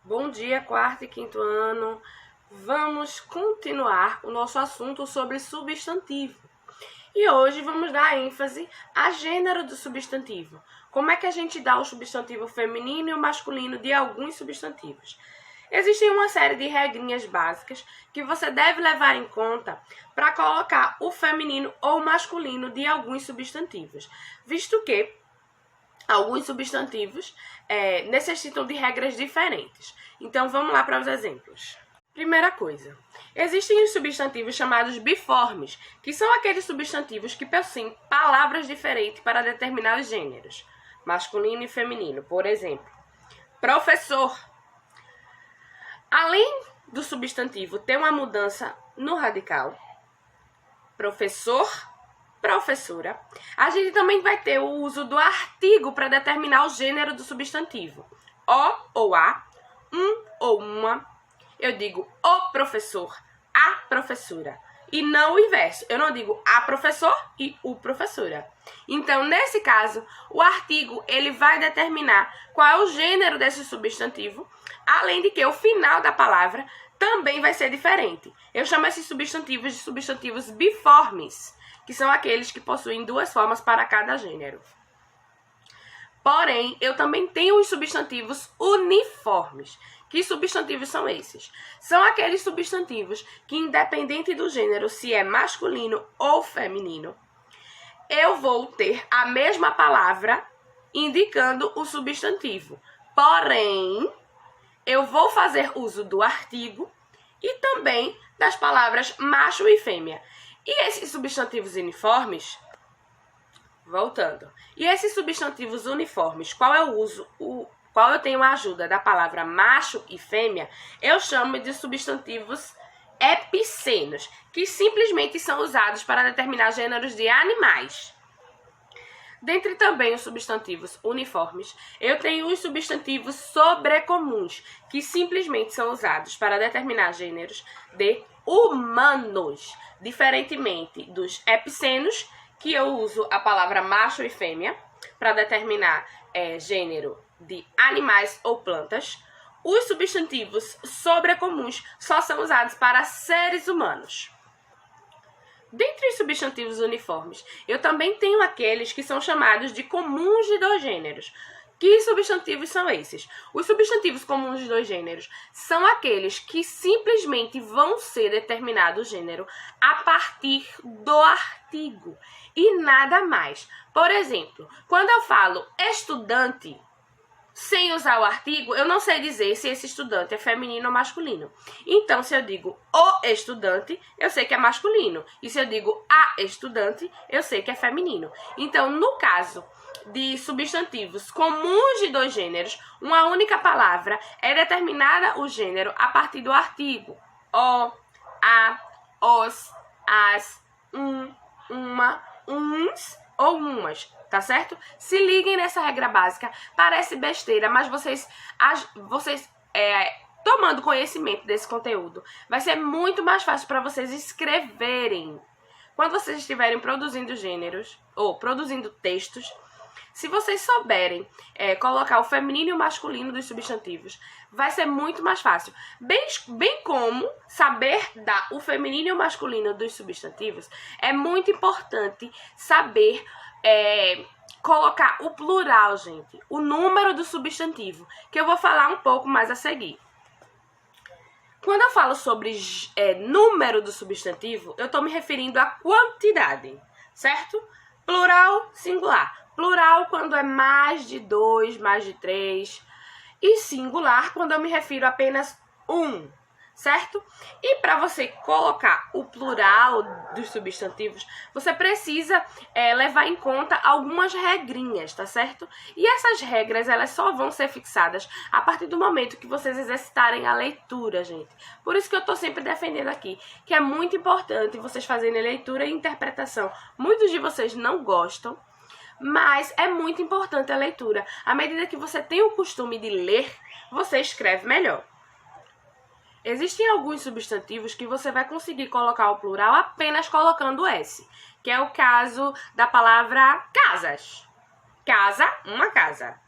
Bom dia, quarto e quinto ano. Vamos continuar o nosso assunto sobre substantivo. E hoje vamos dar ênfase a gênero do substantivo. Como é que a gente dá o substantivo feminino e o masculino de alguns substantivos? Existem uma série de regrinhas básicas que você deve levar em conta para colocar o feminino ou masculino de alguns substantivos, visto que alguns substantivos necessitam de regras diferentes. Então, vamos lá para os exemplos. Primeira coisa, existem os substantivos chamados biformes, que são aqueles substantivos que possuem palavras diferentes para determinados gêneros, masculino e feminino. Por exemplo, professor. Além do substantivo ter uma mudança no radical, professor, professora, a gente também vai ter o uso do artigo para determinar o gênero do substantivo. O ou a, um ou uma. Eu digo o professor, a professora. E não o inverso. Eu não digo a professor e o professora. Então, nesse caso, o artigo ele vai determinar qual é o gênero desse substantivo, além de que o final da palavra também vai ser diferente. Eu chamo esses substantivos de substantivos biformes, que são aqueles que possuem duas formas para cada gênero. Porém, eu também tenho os substantivos uniformes. Que substantivos são esses? São aqueles substantivos que, independente do gênero, se é masculino ou feminino, eu vou ter a mesma palavra indicando o substantivo. Porém, eu vou fazer uso do artigo e também das palavras macho e fêmea. E esses substantivos uniformes, voltando, e esses substantivos uniformes, qual é o uso, qual eu tenho a ajuda da palavra macho e fêmea, eu chamo de substantivos epicenos, que simplesmente são usados para determinar gêneros de animais. Dentre também os substantivos uniformes, eu tenho os substantivos sobrecomuns, que simplesmente são usados para determinar gêneros de humanos, diferentemente dos epicenos, que eu uso a palavra macho e fêmea para determinar gênero de animais ou plantas. Os substantivos sobrecomuns só são usados para seres humanos. Dentre os substantivos uniformes, eu também tenho aqueles que são chamados de comuns de dois gêneros. Que substantivos são esses? Os substantivos comuns de dois gêneros são aqueles que simplesmente vão ser determinado o gênero a partir do artigo e nada mais. Por exemplo, quando eu falo estudante, sem usar o artigo, eu não sei dizer se esse estudante é feminino ou masculino. Então, se eu digo o estudante, eu sei que é masculino. E se eu digo a estudante, eu sei que é feminino. Então, no caso de substantivos comuns de dois gêneros, uma única palavra é determinada o gênero a partir do artigo. O, a, os, as, uma, uns ou umas. Tá certo? Se liguem nessa regra básica. Parece besteira, mas vocês tomando conhecimento desse conteúdo, vai ser muito mais fácil para vocês escreverem. Quando vocês estiverem produzindo gêneros ou produzindo textos, se vocês souberem colocar o feminino e o masculino dos substantivos, vai ser muito mais fácil. Bem como saber dar o feminino e o masculino dos substantivos, é muito importante saber colocar o plural, gente. O número do substantivo, que eu vou falar um pouco mais a seguir. Quando eu falo sobre número do substantivo, eu estou me referindo à quantidade, certo? Plural, singular. Plural quando é mais de 2, mais de 3. E singular quando eu me refiro a apenas um, certo? E para você colocar o plural dos substantivos, você precisa levar em conta algumas regrinhas, tá certo? E essas regras, elas só vão ser fixadas a partir do momento que vocês exercitarem a leitura, gente. Por isso que eu tô sempre defendendo aqui, que é muito importante vocês fazerem leitura e interpretação. Muitos de vocês não gostam, mas é muito importante a leitura. À medida que você tem o costume de ler, você escreve melhor. Existem alguns substantivos que você vai conseguir colocar o plural apenas colocando S, que é o caso da palavra casas. Casa, uma casa.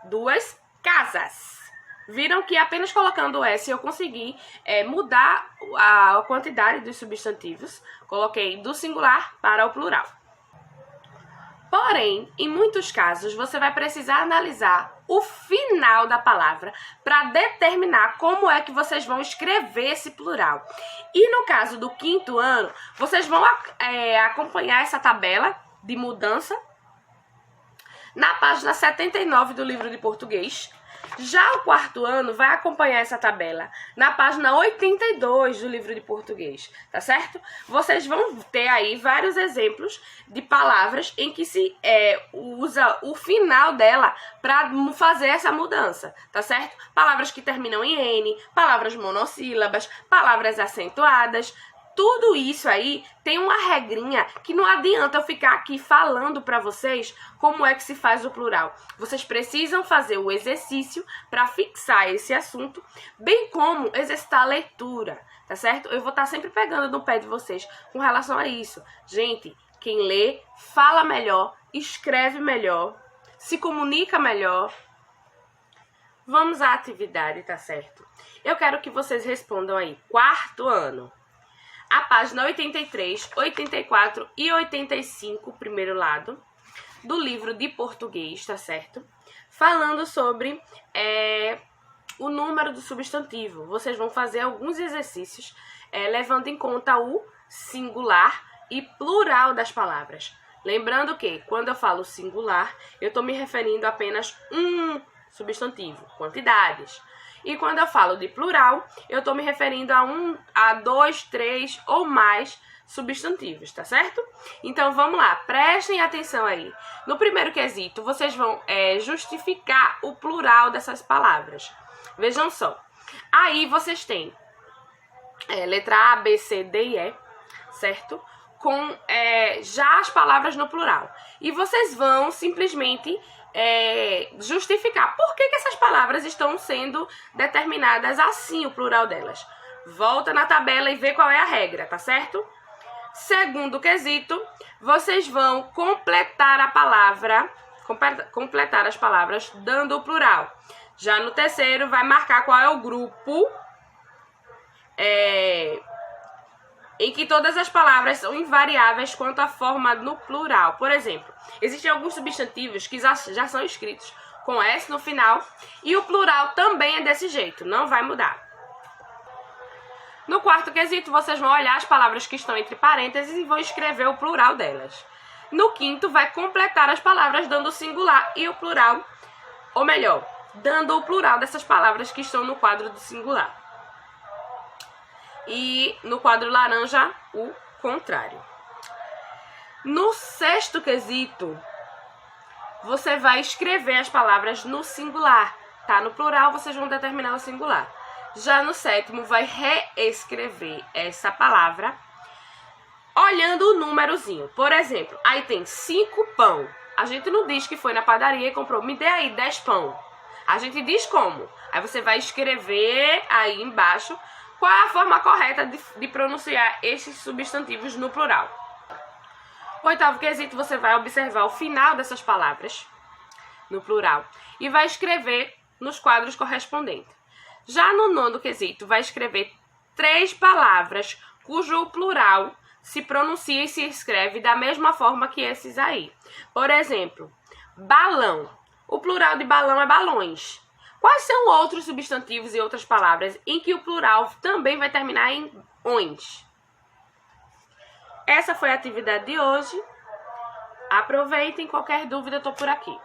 Duas casas. Viram que apenas colocando o S eu consegui mudar a quantidade dos substantivos. Coloquei do singular para o plural. Porém, em muitos casos, você vai precisar analisar o final da palavra para determinar como é que vocês vão escrever esse plural. E no caso do 5º ano, vocês vão acompanhar essa tabela de mudança na página 79 do livro de português. Já o 4º ano vai acompanhar essa tabela na página 82 do livro de português, tá certo? Vocês vão ter aí vários exemplos de palavras em que se usa o final dela para fazer essa mudança, tá certo? Palavras que terminam em N, palavras monossílabas, palavras acentuadas. Tudo isso aí tem uma regrinha que não adianta eu ficar aqui falando para vocês como é que se faz o plural. Vocês precisam fazer o exercício para fixar esse assunto, bem como exercitar a leitura, tá certo? Eu vou estar sempre pegando no pé de vocês com relação a isso. Gente, quem lê, fala melhor, escreve melhor, se comunica melhor. Vamos à atividade, tá certo? Eu quero que vocês respondam aí, 4º ano. A página 83, 84 e 85, primeiro lado, do livro de português, tá certo? Falando sobre o número do substantivo. Vocês vão fazer alguns exercícios levando em conta o singular e plural das palavras. Lembrando que, quando eu falo singular, eu estou me referindo a apenas um substantivo, quantidades. E quando eu falo de plural, eu estou me referindo a 2, 3 ou mais substantivos, tá certo? Então, vamos lá, prestem atenção aí. No primeiro quesito, vocês vão justificar o plural dessas palavras. Vejam só. Aí, vocês têm letra A, B, C, D e E, certo? Com já as palavras no plural. E vocês vão simplesmente justificar por que essas palavras estão sendo determinadas assim, o plural delas. Volta na tabela e vê qual é a regra, tá certo? Segundo quesito, vocês vão completar a palavra, completar as palavras dando o plural. Já no terceiro, vai marcar qual é o grupo em que todas as palavras são invariáveis quanto à forma no plural. Por exemplo, existem alguns substantivos que já são escritos com S no final e o plural também é desse jeito, não vai mudar. No quarto quesito, vocês vão olhar as palavras que estão entre parênteses e vão escrever o plural delas. No quinto, vai completar as palavras dando o singular e o plural, ou melhor, dando o plural dessas palavras que estão no quadro do singular. E no quadro laranja, o contrário. No sexto quesito, você vai escrever as palavras no singular, tá? No plural, vocês vão determinar o singular. Já no sétimo, vai reescrever essa palavra olhando o númerozinho. Por exemplo, aí tem 5 pão. A gente não diz que foi na padaria e comprou, me dê aí 10 pão. A gente diz como. Aí você vai escrever aí embaixo qual é a forma correta de pronunciar esses substantivos no plural. Oitavo quesito, você vai observar o final dessas palavras no plural e vai escrever nos quadros correspondentes. Já no nono quesito, vai escrever 3 palavras cujo plural se pronuncia e se escreve da mesma forma que esses aí. Por exemplo, balão. O plural de balão é balões. Quais são outros substantivos e outras palavras em que o plural também vai terminar em ons? Essa foi a atividade de hoje. Aproveitem, qualquer dúvida eu tô por aqui.